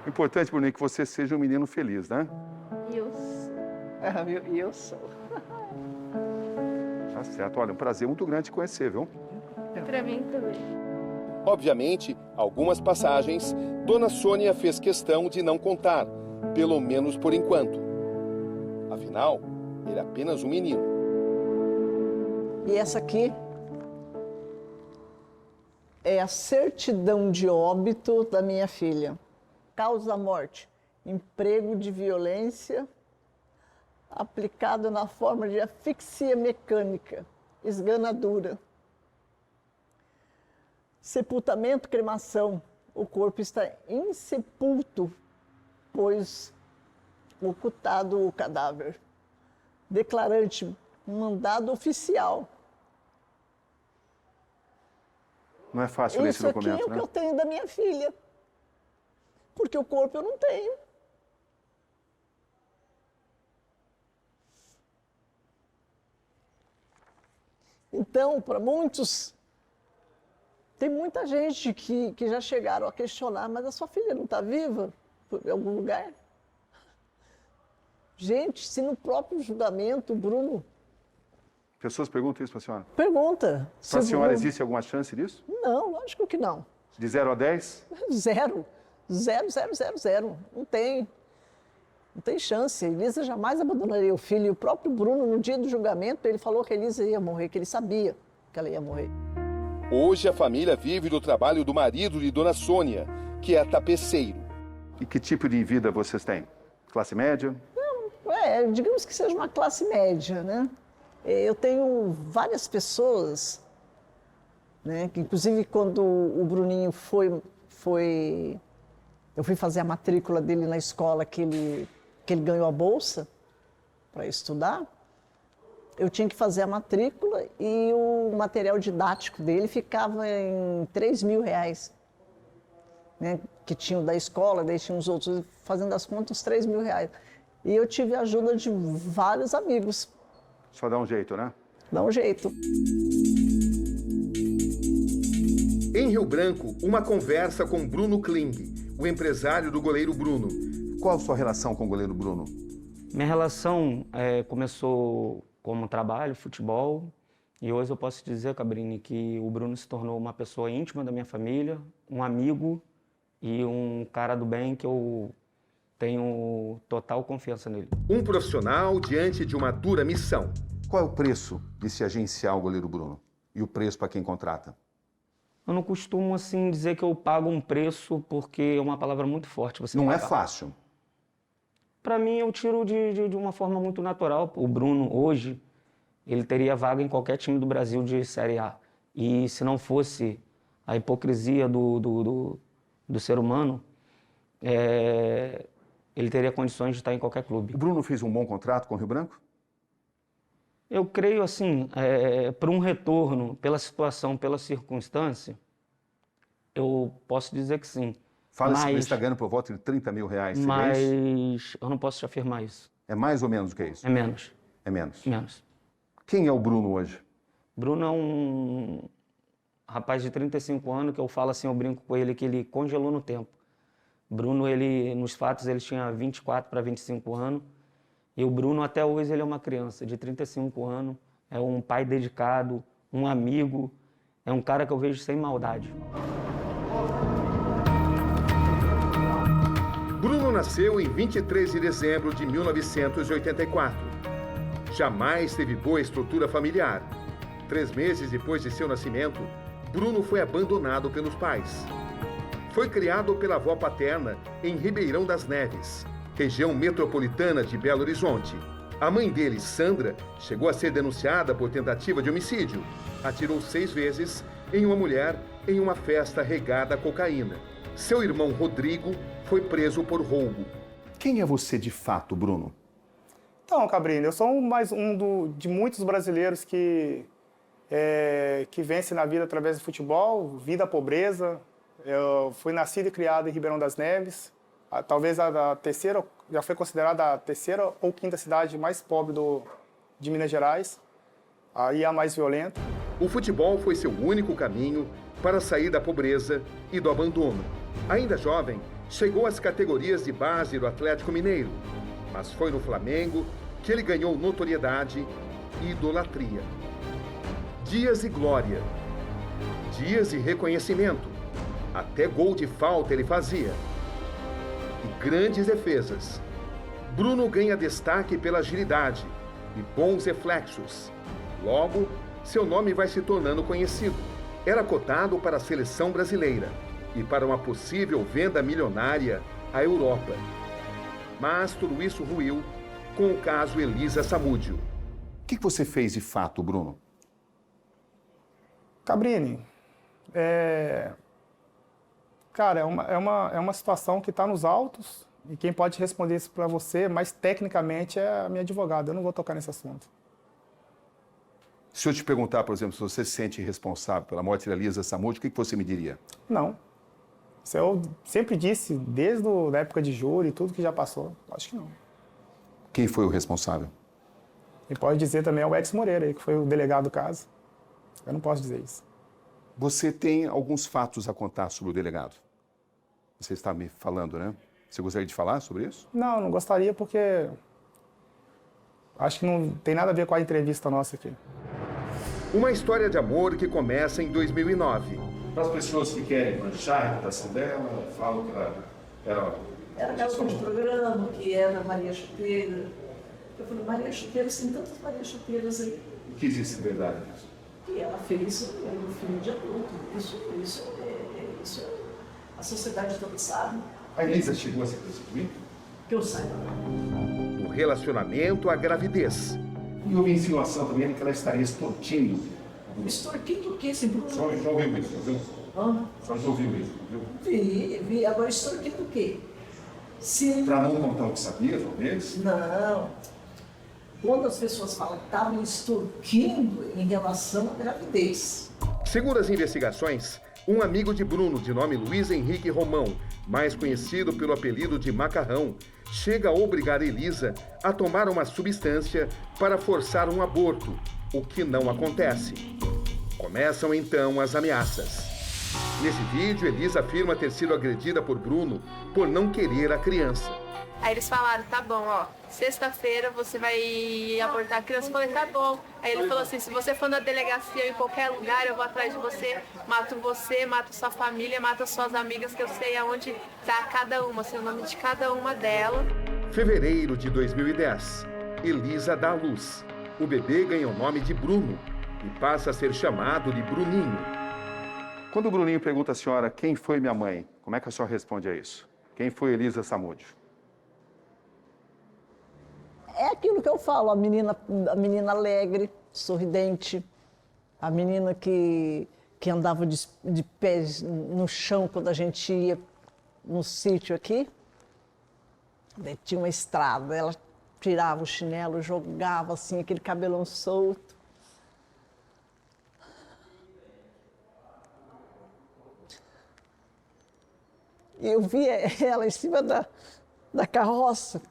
Speaker 2: O importante, Bruninho, é que você seja um menino feliz, né?
Speaker 4: E
Speaker 3: Eu sou.
Speaker 2: Tá certo. Olha, um prazer muito grande te conhecer, viu?
Speaker 4: pra mim também.
Speaker 5: Obviamente, algumas passagens, Dona Sônia fez questão de não contar, pelo menos por enquanto. Afinal, ele é apenas um menino.
Speaker 3: E essa aqui é a certidão de óbito da minha filha. Causa da morte: emprego de violência aplicado na forma de asfixia mecânica, esganadura. Sepultamento, cremação. O corpo está insepulto, pois ocultado o cadáver. Declarante: mandado oficial.
Speaker 2: Não é fácil ler esse documento,
Speaker 3: Isso aqui é o
Speaker 2: né?
Speaker 3: que eu tenho da minha filha. Porque o corpo eu não tenho. Então, para muitos, tem muita gente que já chegaram a questionar, mas a sua filha não está viva em algum lugar? Gente, se no próprio julgamento, o Bruno...
Speaker 2: Pessoas perguntam isso para a senhora.
Speaker 3: Pergunta.
Speaker 2: Para a senhora,
Speaker 3: Bruno...
Speaker 2: existe alguma chance disso?
Speaker 3: Não, lógico que não.
Speaker 2: De 0 a 10?
Speaker 3: Zero. Zero, zero, zero, zero. Não tem. Não tem chance. A Elisa jamais abandonaria o filho. E o próprio Bruno, no dia do julgamento, ele falou que a Elisa ia morrer, que ele sabia que ela ia morrer.
Speaker 5: Hoje a família vive do trabalho do marido de Dona Sônia, que é tapeceiro.
Speaker 2: E que tipo de vida vocês têm? Classe média?
Speaker 3: Digamos que seja uma classe média, né? Eu tenho várias pessoas, né? Que, inclusive, quando o Bruninho eu fui fazer a matrícula dele na escola que ele ganhou a bolsa para estudar, eu tinha que fazer a matrícula e o material didático dele ficava em R$3.000, né? Que tinham da escola, daí tinha os outros, fazendo as contas, R$3.000. E eu tive a ajuda de vários amigos.
Speaker 2: Só dá um jeito, né?
Speaker 3: Dá um jeito.
Speaker 5: Em Rio Branco, uma conversa com Bruno Kling, o empresário do goleiro Bruno.
Speaker 2: Qual a sua relação com o goleiro Bruno?
Speaker 8: Minha relação começou como trabalho, futebol, e hoje eu posso dizer, Cabrini, que o Bruno se tornou uma pessoa íntima da minha família, um amigo e um cara do bem que eu tenho total confiança nele.
Speaker 5: Um profissional diante de uma dura missão.
Speaker 2: Qual é o preço de se agenciar o goleiro Bruno? E o preço para quem contrata?
Speaker 8: Eu não costumo, assim, dizer que eu pago um preço, porque é uma palavra muito forte. Você
Speaker 2: Não
Speaker 8: pagar.
Speaker 2: é fácil.
Speaker 8: Para mim, eu tiro de uma forma muito natural. O Bruno, hoje, ele teria vaga em qualquer time do Brasil de Série A. E se não fosse a hipocrisia do ser humano, ele teria condições de estar em qualquer clube.
Speaker 2: O Bruno fez um bom contrato com o Rio Branco?
Speaker 8: Eu creio, assim, para um retorno, pela situação, pela circunstância, eu posso dizer que sim.
Speaker 2: Fala-se que ele está ganhando por volta de R$30.000.
Speaker 8: Mas eu não posso te afirmar isso.
Speaker 2: É mais ou menos do que isso?
Speaker 8: É menos.
Speaker 2: É menos.
Speaker 8: Menos.
Speaker 2: Quem é o Bruno hoje?
Speaker 8: Bruno é um rapaz de 35 anos que eu falo assim, eu brinco com ele, que ele congelou no tempo. Bruno, ele, nos fatos, ele tinha 24 para 25 anos. E o Bruno, até hoje, ele é uma criança de 35 anos. É um pai dedicado, um amigo. É um cara que eu vejo sem maldade.
Speaker 5: Bruno nasceu em 23 de dezembro de 1984. Jamais teve boa estrutura familiar. 3 meses depois de seu nascimento, Bruno foi abandonado pelos pais. Foi criado pela avó paterna em Ribeirão das Neves, região metropolitana de Belo Horizonte. A mãe dele, Sandra, chegou a ser denunciada por tentativa de homicídio. Atirou 6 vezes em uma mulher em uma festa regada a cocaína. Seu irmão, Rodrigo, foi preso por roubo.
Speaker 2: Quem é você de fato, Bruno?
Speaker 1: Então, Cabrini, eu sou mais um de muitos brasileiros que vence na vida através do futebol, vida pobreza. Eu fui nascido e criado em Ribeirão das Neves, talvez a terceira, já foi considerada a terceira ou quinta cidade mais pobre de Minas Gerais, aí a mais violenta.
Speaker 5: O futebol foi seu único caminho para sair da pobreza e do abandono. Ainda jovem, chegou às categorias de base do Atlético Mineiro, mas foi no Flamengo que ele ganhou notoriedade e idolatria. Dias de glória, dias de reconhecimento, até gol de falta ele fazia. E grandes defesas. Bruno ganha destaque pela agilidade e bons reflexos. Logo, seu nome vai se tornando conhecido. Era cotado para a seleção brasileira e para uma possível venda milionária à Europa. Mas tudo isso ruiu com o caso Elisa Samúdio.
Speaker 2: O que você fez de fato, Bruno?
Speaker 1: Cabrini, cara, é uma situação que está nos autos e quem pode responder isso para você, mais tecnicamente, é a minha advogada. Eu não vou tocar nesse assunto.
Speaker 2: Se eu te perguntar, por exemplo, se você se sente responsável pela morte da Elisa Samúdio, o que você me diria?
Speaker 1: Não. Isso eu sempre disse, desde a época de júri e tudo que já passou. Acho que não.
Speaker 2: Quem foi o responsável?
Speaker 1: E pode dizer também é o Edson Moreira, que foi o delegado do caso. Eu não posso dizer isso.
Speaker 2: Você tem alguns fatos a contar sobre o delegado. Você está me falando, né? Você gostaria de falar sobre isso?
Speaker 1: Não, não gostaria porque acho que não tem nada a ver com a entrevista nossa aqui.
Speaker 5: Uma história de amor que começa em 2009.
Speaker 2: Para as pessoas que querem manchar a reputação dela, falam que ela era...
Speaker 3: Era garota de programa, que era Maria Chuteira. Eu falei, Maria Chuteira, tem tantas Maria Chuteiras aí.
Speaker 2: O que existe em verdade nisso?
Speaker 3: E ela fez um filme de adulto. Isso a sociedade toda sabe.
Speaker 2: A Elisa chegou a ser prostituída?
Speaker 3: Que eu saiba.
Speaker 5: Do relacionamento à gravidez.
Speaker 2: E houve insinuação também de que ela estaria extorquindo.
Speaker 3: Extorquindo o quê, esse Bruno?
Speaker 2: Só ouviu isso, viu? Só ouviu isso, viu?
Speaker 3: Vi. Agora extorquindo o quê? Se...
Speaker 2: Para não contar o que sabia, talvez?
Speaker 3: Não. Quando as pessoas falam que estavam extorquindo em relação à gravidez.
Speaker 5: Segundo as investigações, um amigo de Bruno, de nome Luiz Henrique Romão, mais conhecido pelo apelido de Macarrão, chega a obrigar Elisa a tomar uma substância para forçar um aborto, o que não acontece. Começam então as ameaças. Nesse vídeo, Elisa afirma ter sido agredida por Bruno por não querer a criança.
Speaker 9: Aí eles falaram, tá bom, ó, sexta-feira você vai abortar a criança. Eu falei, tá bom. Aí ele falou assim, se você for na delegacia ou em qualquer lugar, eu vou atrás de você, mato sua família, mato suas amigas, que eu sei aonde tá cada uma, sei o nome de cada uma delas.
Speaker 5: Fevereiro de 2010, Elisa dá à luz. O bebê ganha o nome de Bruno e passa a ser chamado de Bruninho.
Speaker 2: Quando o Bruninho pergunta à senhora quem foi minha mãe, como é que a senhora responde a isso? Quem foi Elisa Samúdio?
Speaker 3: É aquilo que eu falo, a menina alegre, sorridente, a menina que andava de pés no chão quando a gente ia no sítio aqui. Daí tinha uma estrada, ela tirava o chinelo, jogava assim, aquele cabelão solto. E eu via ela em cima da carroça,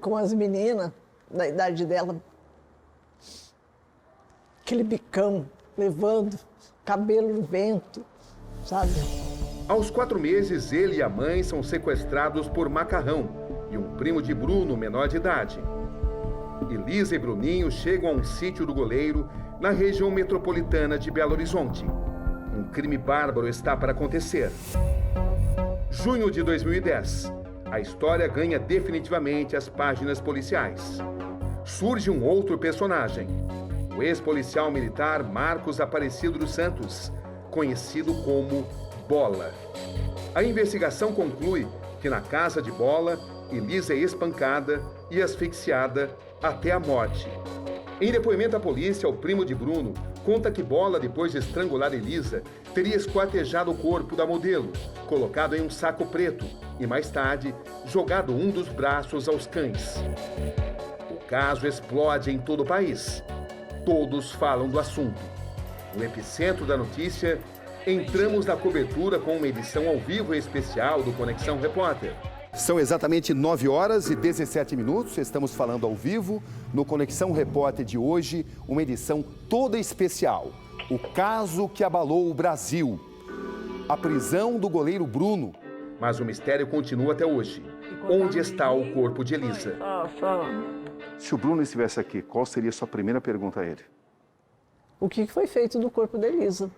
Speaker 3: com as meninas da idade dela, aquele bicão, levando cabelo no vento, sabe?
Speaker 5: Aos 4 meses, ele e a mãe são sequestrados por Macarrão e um primo de Bruno, menor de idade. Elisa e Bruninho chegam a um sítio do Goleiro, na região metropolitana de Belo Horizonte. Um crime bárbaro está para acontecer. Junho de 2010. A história ganha definitivamente as páginas policiais. Surge um outro personagem. O ex-policial militar Marcos Aparecido dos Santos, conhecido como Bola. A investigação conclui que na casa de Bola Elisa é espancada e asfixiada até a morte. Em depoimento à polícia, o primo de Bruno conta que Bola, depois de estrangular Elisa, teria esquartejado o corpo da modelo, colocado em um saco preto e, mais tarde, jogado um dos braços aos cães. O caso explode em todo o país. Todos falam do assunto. No epicentro da notícia, entramos na cobertura com uma edição ao vivo e especial do Conexão Repórter.
Speaker 2: São exatamente 9 horas e 17 minutos. Estamos falando ao vivo no Conexão Repórter de hoje, uma edição toda especial. O caso que abalou o Brasil. A prisão do goleiro Bruno.
Speaker 5: Mas o mistério continua até hoje. Onde está o corpo de Elisa?
Speaker 2: Se o Bruno estivesse aqui, qual seria a sua primeira pergunta a ele?
Speaker 3: O que foi feito do corpo da Elisa?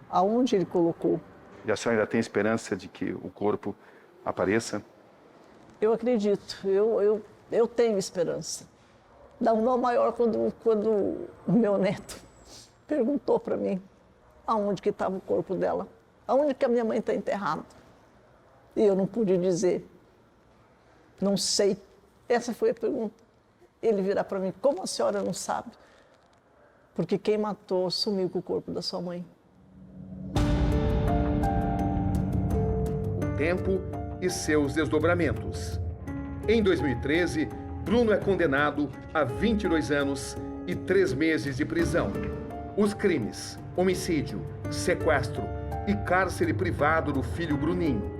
Speaker 3: Aonde ele colocou?
Speaker 2: E a senhora ainda tem esperança de que o corpo apareça?
Speaker 3: Eu acredito, eu tenho esperança. Dá um nó maior quando o meu neto perguntou para mim aonde que estava o corpo dela, aonde que a minha mãe está enterrada. E eu não pude dizer, não sei. Essa foi a pergunta. Ele virar para mim, como a senhora não sabe? Porque quem matou sumiu com o corpo da sua mãe.
Speaker 5: O tempo e seus desdobramentos. Em 2013, Bruno é condenado a 22 anos e 3 meses de prisão. Os crimes: homicídio, sequestro e cárcere privado do filho Bruninho.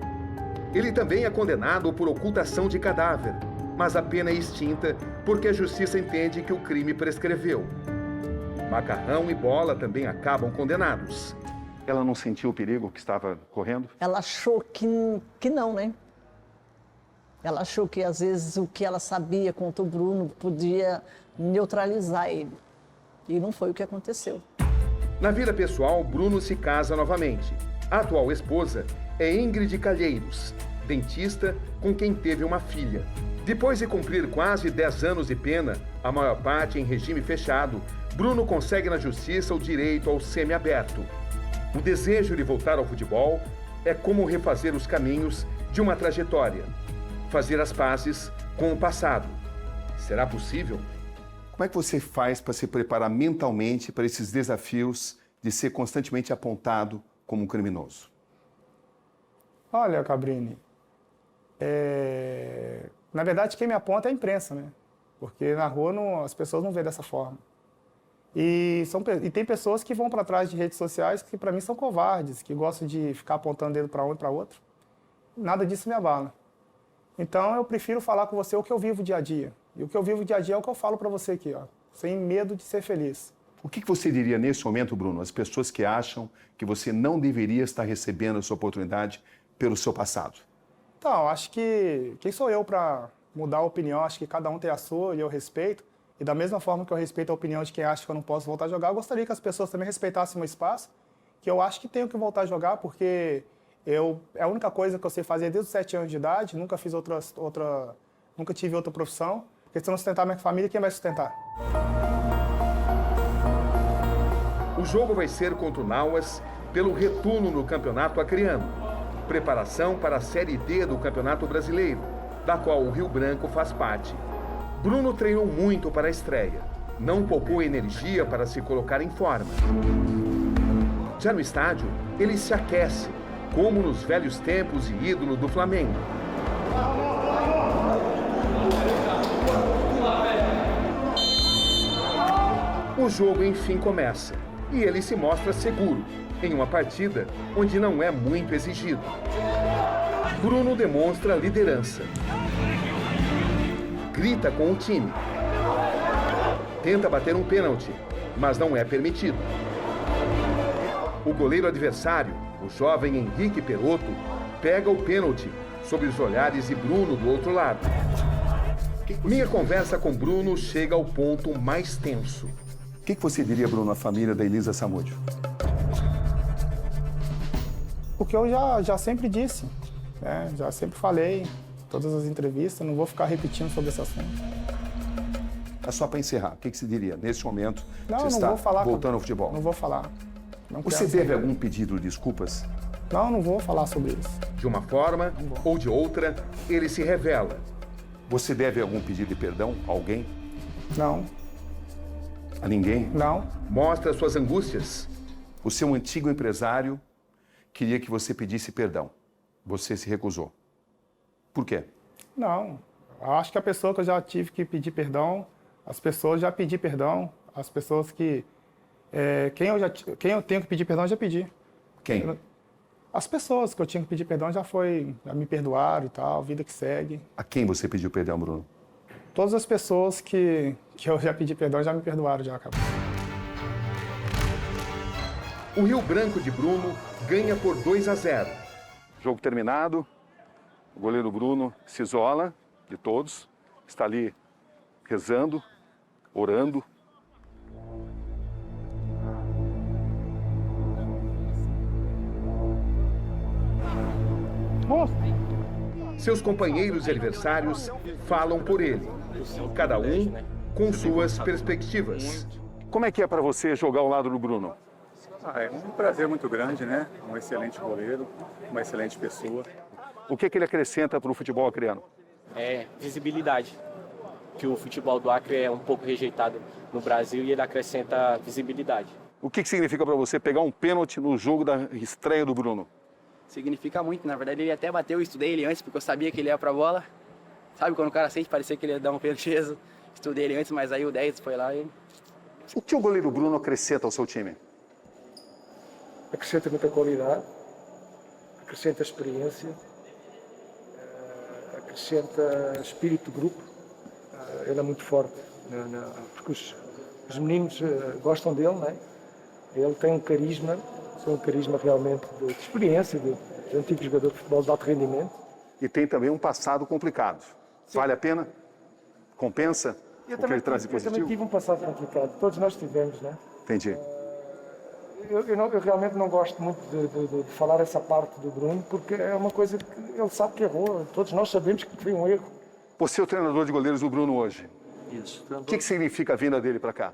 Speaker 5: Ele também é condenado por ocultação de cadáver, mas a pena é extinta porque a justiça entende que o crime prescreveu. Macarrão e Bola também acabam condenados.
Speaker 2: Ela não sentiu o perigo que estava correndo?
Speaker 3: Ela achou que não, né? Ela achou que, às vezes, o que ela sabia contra o Bruno podia neutralizar ele. E não foi o que aconteceu.
Speaker 5: Na vida pessoal, Bruno se casa novamente. A atual esposa é Ingrid Calheiros, dentista com quem teve uma filha. Depois de cumprir quase 10 anos de pena, a maior parte em regime fechado, Bruno consegue na justiça o direito ao semiaberto. O desejo de voltar ao futebol é como refazer os caminhos de uma trajetória. Fazer as pazes com o passado. Será possível?
Speaker 2: Como é que você faz para se preparar mentalmente para esses desafios de ser constantemente apontado como um criminoso?
Speaker 1: Olha, Cabrini, na verdade quem me aponta é a imprensa, né? Porque na rua as pessoas não veem dessa forma. E tem pessoas que vão para trás de redes sociais que para mim são covardes, que gostam de ficar apontando dedo para um e para outro. Nada disso me abala. Então eu prefiro falar com você o que eu vivo dia a dia. E o que eu vivo dia a dia é o que eu falo para você aqui, ó, sem medo de ser feliz.
Speaker 2: O que você diria nesse momento, Bruno, às pessoas que acham que você não deveria estar recebendo essa oportunidade pelo seu passado?
Speaker 1: Então, acho que quem sou eu para mudar a opinião? Acho que cada um tem a sua e eu respeito. E da mesma forma que eu respeito a opinião de quem acha que eu não posso voltar a jogar, eu gostaria que as pessoas também respeitassem o meu espaço, que eu acho que tenho que voltar a jogar, porque é a única coisa que eu sei fazer desde os 7 anos de idade, nunca fiz nunca tive outra profissão, porque se eu não sustentar minha família, quem vai sustentar?
Speaker 5: O jogo vai ser contra o Nauas pelo retorno no Campeonato Acreano. Preparação para a Série D do Campeonato Brasileiro, da qual o Rio Branco faz parte. Bruno treinou muito para a estreia. Não poupou energia para se colocar em forma. Já no estádio, ele se aquece, como nos velhos tempos e ídolo do Flamengo. O jogo enfim começa e ele se mostra seguro em uma partida onde não é muito exigido. Bruno demonstra liderança. Grita com o time. Tenta bater um pênalti, mas não é permitido. O goleiro adversário, o jovem Henrique Perotto, pega o pênalti sob os olhares de Bruno do outro lado. Minha conversa com Bruno chega ao ponto mais tenso.
Speaker 2: O que você diria, Bruno, à família da Elisa Samúdio?
Speaker 1: O que eu já sempre disse, né? Já sempre falei em todas as entrevistas, não vou ficar repetindo sobre esse assunto.
Speaker 2: É só para encerrar, o que você diria nesse momento que
Speaker 1: Não,
Speaker 2: você
Speaker 1: não
Speaker 2: está
Speaker 1: vou falar,
Speaker 2: voltando ao futebol?
Speaker 1: Não vou falar. Não
Speaker 2: Você
Speaker 1: quero
Speaker 2: teve
Speaker 1: saber.
Speaker 2: algum pedido de desculpas?
Speaker 1: Não vou falar sobre isso.
Speaker 5: De uma forma ou de outra, ele se revela
Speaker 2: Você deve algum pedido de perdão a alguém?
Speaker 1: Não,
Speaker 2: A ninguém?
Speaker 1: não.
Speaker 5: Mostra suas angústias.
Speaker 2: O seu antigo empresário queria que você pedisse perdão. Você se recusou. Por quê?
Speaker 1: Não. Acho que a pessoa que eu já tive que pedir perdão, as pessoas já pedi perdão, as pessoas que... quem eu tenho que pedir perdão, eu já pedi.
Speaker 2: Quem?
Speaker 1: As pessoas que eu tinha que pedir perdão já me perdoaram e tal, vida que segue.
Speaker 2: A quem você pediu perdão, Bruno?
Speaker 1: Todas as pessoas que eu já pedi perdão já me perdoaram, já acabou.
Speaker 5: O Rio Branco de Bruno ganha por 2-0.
Speaker 2: Jogo terminado. O goleiro Bruno se isola de todos. Está ali rezando, orando.
Speaker 5: Seus companheiros de adversários falam por ele, cada um com suas perspectivas.
Speaker 2: Como é que é para você jogar ao lado do Bruno?
Speaker 10: É um prazer muito grande, né? Um excelente goleiro, uma excelente pessoa.
Speaker 2: O que ele acrescenta para o futebol acreano?
Speaker 11: É visibilidade, que o futebol do Acre é um pouco rejeitado no Brasil e ele acrescenta visibilidade.
Speaker 2: O que significa para você pegar um pênalti no jogo da estreia do Bruno?
Speaker 12: Significa muito, na verdade ele até bateu, eu estudei ele antes porque eu sabia que ele ia pra bola. Sabe quando o cara sente, parecia que ele ia dar um pênalti, estudei ele antes, mas aí o 10 foi lá e...
Speaker 2: O que o goleiro Bruno acrescenta ao seu time?
Speaker 13: Acrescenta muita qualidade, acrescenta experiência, acrescenta espírito de grupo. Ele é muito forte, porque os meninos gostam dele, não é? Ele tem um carisma realmente de experiência, de antigo jogador de futebol de alto rendimento.
Speaker 2: E tem também um passado complicado. Sim. Vale a pena? Compensa o que ele traz de positivo?
Speaker 13: Eu também tive um passado complicado, todos nós tivemos, né?
Speaker 2: Entendi.
Speaker 13: Eu realmente não gosto muito de falar essa parte do Bruno, porque é uma coisa que ele sabe que errou, todos nós sabemos que foi um erro.
Speaker 2: Você é o treinador de goleiros do Bruno hoje.
Speaker 14: Isso.
Speaker 2: O que significa a vinda dele para cá?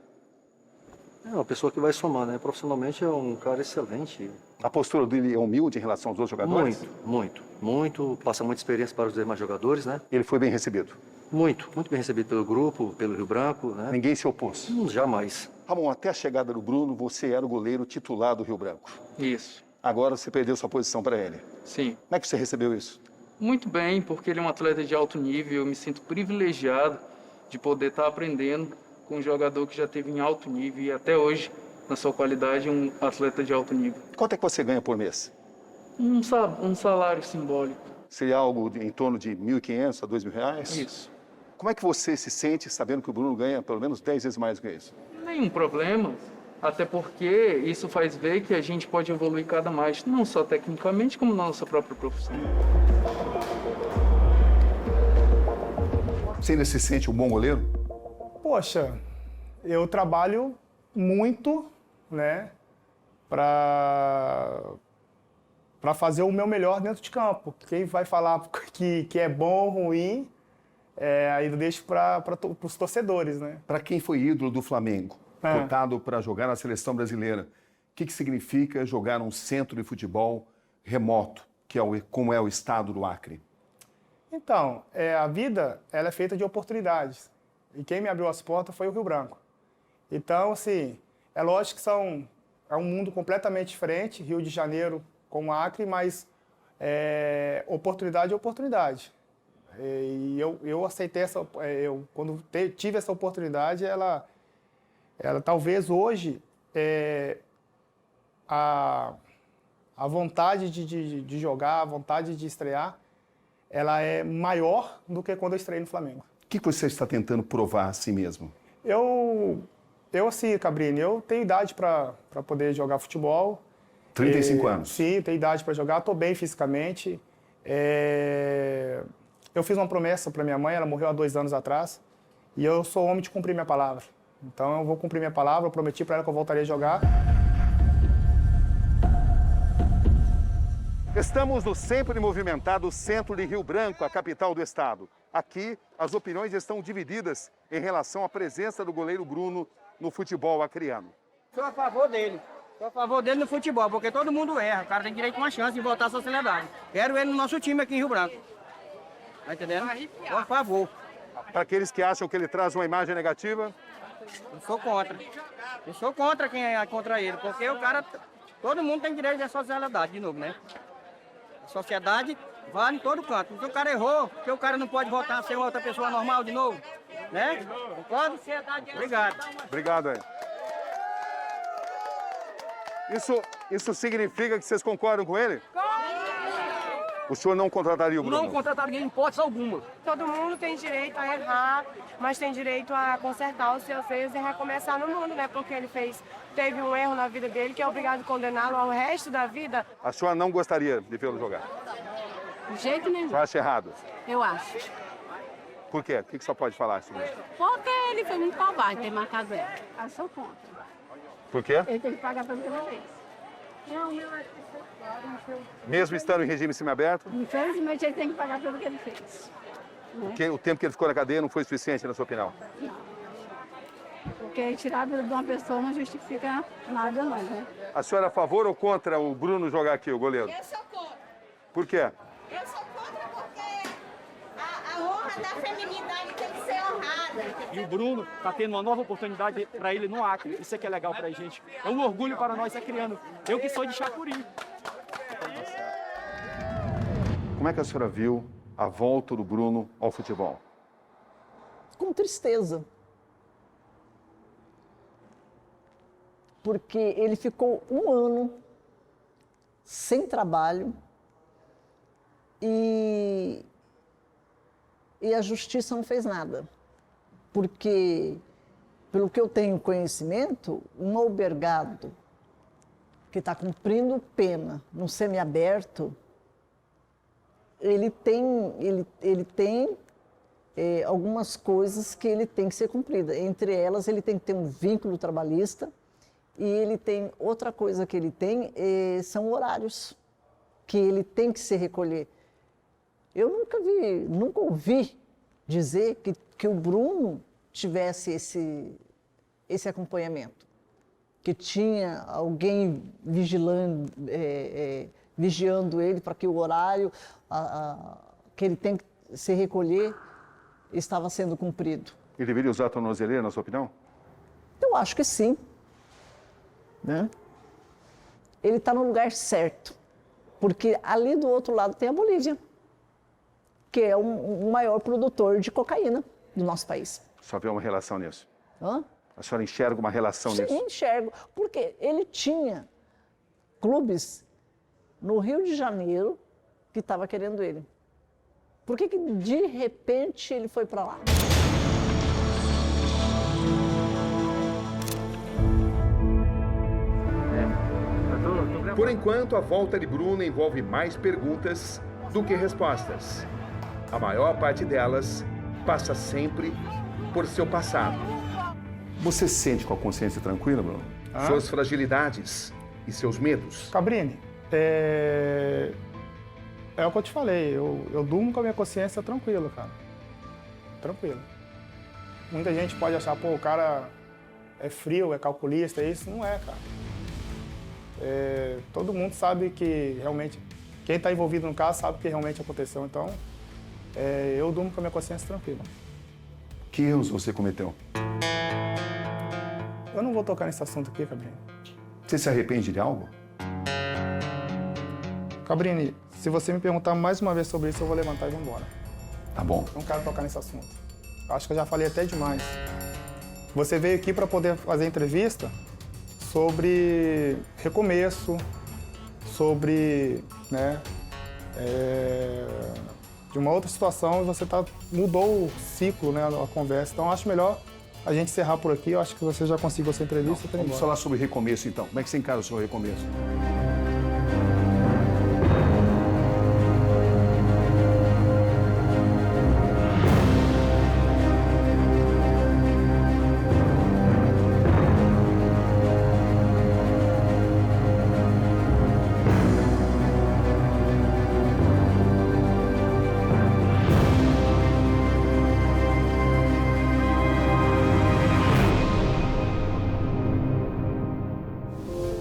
Speaker 14: É uma pessoa que vai somar, né? Profissionalmente é um cara excelente.
Speaker 2: A postura dele é humilde em relação aos outros jogadores?
Speaker 14: Muito. Passa muita experiência para os demais jogadores, né?
Speaker 2: Ele foi bem recebido?
Speaker 14: Muito bem recebido pelo grupo, pelo Rio Branco, né?
Speaker 2: Ninguém se opôs?
Speaker 14: Jamais.
Speaker 2: Ramon, até a chegada do Bruno, você era o goleiro titular do Rio Branco.
Speaker 15: Isso.
Speaker 2: Agora você perdeu sua posição para ele.
Speaker 15: Sim.
Speaker 2: Como é que você recebeu isso?
Speaker 15: Muito bem, porque ele é um atleta de alto nível, eu me sinto privilegiado de poder estar aprendendo com um jogador que já teve em alto nível e até hoje, na sua qualidade, um atleta de alto nível.
Speaker 2: Quanto é que você ganha por mês?
Speaker 15: Um salário simbólico.
Speaker 2: Seria algo em torno de R$ 1.500 a R$ 2.000?
Speaker 15: Isso.
Speaker 2: Como é que você se sente sabendo que o Bruno ganha pelo menos 10 vezes mais do que isso?
Speaker 15: Nenhum problema, até porque isso faz ver que a gente pode evoluir cada mais, não só tecnicamente, como na nossa própria profissão.
Speaker 2: Você ainda se sente um bom goleiro?
Speaker 1: Poxa, eu trabalho muito, né, para fazer o meu melhor dentro de campo. Quem vai falar que é bom ou ruim, aí eu deixo para os torcedores, né?
Speaker 2: Para quem foi ídolo do Flamengo, cotado para jogar na seleção brasileira, o que significa jogar num centro de futebol remoto, como é o estado do Acre?
Speaker 1: Então, a vida ela é feita de oportunidades. E quem me abriu as portas foi o Rio Branco. Então, assim, é lógico que é um mundo completamente diferente, Rio de Janeiro com Acre, mas oportunidade é oportunidade. E eu aceitei quando tive essa oportunidade, ela talvez hoje a vontade de jogar, a vontade de estrear, ela é maior do que quando eu estreiei no Flamengo.
Speaker 2: O que você está tentando provar a si mesmo?
Speaker 1: Eu assim, Cabrini, eu tenho idade para poder jogar futebol.
Speaker 2: 35 anos?
Speaker 1: Sim, tenho idade para jogar, estou bem fisicamente. Eu fiz uma promessa para minha mãe, ela morreu há 2 anos atrás, e eu sou homem de cumprir minha palavra. Então eu vou cumprir minha palavra, eu prometi para ela que eu voltaria a jogar.
Speaker 2: Estamos no sempre movimentado centro de Rio Branco, a capital do estado. Aqui, as opiniões estão divididas em relação à presença do goleiro Bruno no futebol acreano.
Speaker 12: Sou a favor dele. Sou a favor dele no futebol, porque todo mundo erra. O cara tem direito a uma chance de voltar à sociedade. Quero ele no nosso time aqui em Rio Branco. Tá entendendo? Por favor.
Speaker 2: Para aqueles que acham que ele traz uma imagem negativa?
Speaker 16: Eu sou contra. Eu sou contra quem é contra ele, porque o cara... Todo mundo tem direito à sociedade, de novo, né? A sociedade vale em todo canto. Se o cara errou, porque o cara não pode voltar a ser outra pessoa normal de novo, né? Não pode? Obrigado.
Speaker 2: Obrigado, aí. Isso significa que vocês concordam com ele? O senhor não contrataria o Bruno?
Speaker 16: Não contrataria em hipótese alguma.
Speaker 17: Todo mundo tem direito a errar, mas tem direito a consertar os seus erros e recomeçar no mundo, né? Porque ele teve um erro na vida dele que é obrigado a condená-lo ao resto da vida.
Speaker 2: A senhora não gostaria de vê-lo jogar?
Speaker 17: De jeito nenhum.
Speaker 2: Você acha errado?
Speaker 17: Eu acho.
Speaker 2: Por quê? O que só pode falar sobre isso?
Speaker 17: Porque ele foi muito covarde ter marcado ela. Eu sou contra.
Speaker 2: Por quê?
Speaker 17: Ele tem que pagar pelo que ele fez.
Speaker 2: Mesmo estando em regime semiaberto?
Speaker 17: Infelizmente, ele tem que pagar pelo que ele fez.
Speaker 2: Porque o tempo que ele ficou na cadeia não foi suficiente, na sua opinião?
Speaker 17: Não. Porque tirar a vida de uma pessoa não justifica nada, não, né?
Speaker 2: A senhora é a favor ou contra o Bruno jogar aqui, o goleiro?
Speaker 18: Eu sou contra.
Speaker 2: Por quê?
Speaker 18: Eu sou contra porque a honra da feminidade tem que ser honrada.
Speaker 11: E o Bruno está tendo uma nova oportunidade para ele no Acre. Isso é que é legal para a gente. É um orgulho para nós, criando. Eu que sou de Chapuri.
Speaker 2: Como é que a senhora viu a volta do Bruno ao futebol?
Speaker 3: Com tristeza. Porque ele ficou um ano sem trabalho e a justiça não fez nada. Porque, pelo que eu tenho conhecimento, um albergado que está cumprindo pena no semiaberto, ele tem algumas coisas que ele tem que ser cumprida. Entre elas, ele tem que ter um vínculo trabalhista e ele tem outra coisa que ele tem, são horários que ele tem que se recolher. Eu nunca ouvi dizer que o Bruno tivesse esse acompanhamento, que tinha alguém vigiando ele para que o horário que ele tem que se recolher estava sendo cumprido.
Speaker 2: Ele deveria usar a tornozeleira, na sua opinião?
Speaker 3: Eu acho que sim. Né? Ele está no lugar certo, porque ali do outro lado tem a Bolívia, que é o maior produtor de cocaína do nosso país.
Speaker 2: Só vê uma relação nisso?
Speaker 3: Hã?
Speaker 2: A senhora enxerga uma relação nisso?
Speaker 3: Sim, enxergo, porque ele tinha clubes no Rio de Janeiro que estava querendo ele. Por que de repente ele foi para lá?
Speaker 5: Por enquanto, a volta de Bruno envolve mais perguntas do que respostas. A maior parte delas passa sempre por seu passado.
Speaker 2: Você se sente com a consciência tranquila, Bruno?
Speaker 5: Suas fragilidades e seus medos.
Speaker 1: Cabrini, é o que eu te falei, eu durmo com a minha consciência tranquila, cara. Tranquilo. Muita gente pode achar, pô, o cara é frio, é calculista, isso não é, cara. Todo mundo sabe que realmente, quem está envolvido no caso sabe o que realmente aconteceu, então eu durmo com a minha consciência tranquila.
Speaker 2: Que erros você cometeu?
Speaker 1: Eu não vou tocar nesse assunto aqui, Cabrini.
Speaker 2: Você se arrepende de algo?
Speaker 1: Cabrini, se você me perguntar mais uma vez sobre isso, eu vou levantar e vou embora.
Speaker 2: Tá bom.
Speaker 1: Não quero tocar nesse assunto. Acho que eu já falei até demais. Você veio aqui para poder fazer entrevista sobre recomeço, sobre, né, de uma outra situação, e você mudou o ciclo, né, a conversa. Então, acho melhor a gente encerrar por aqui. Eu acho que você já conseguiu essa entrevista.
Speaker 2: Vamos falar sobre recomeço, então. Como é que você encara o seu recomeço?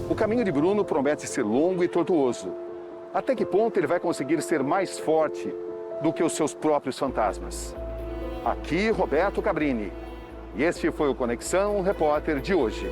Speaker 2: O caminho de Bruno promete ser longo e tortuoso. Até que ponto ele vai conseguir ser mais forte do que os seus próprios fantasmas? Aqui Roberto Cabrini. E este foi o Conexão Repórter de hoje.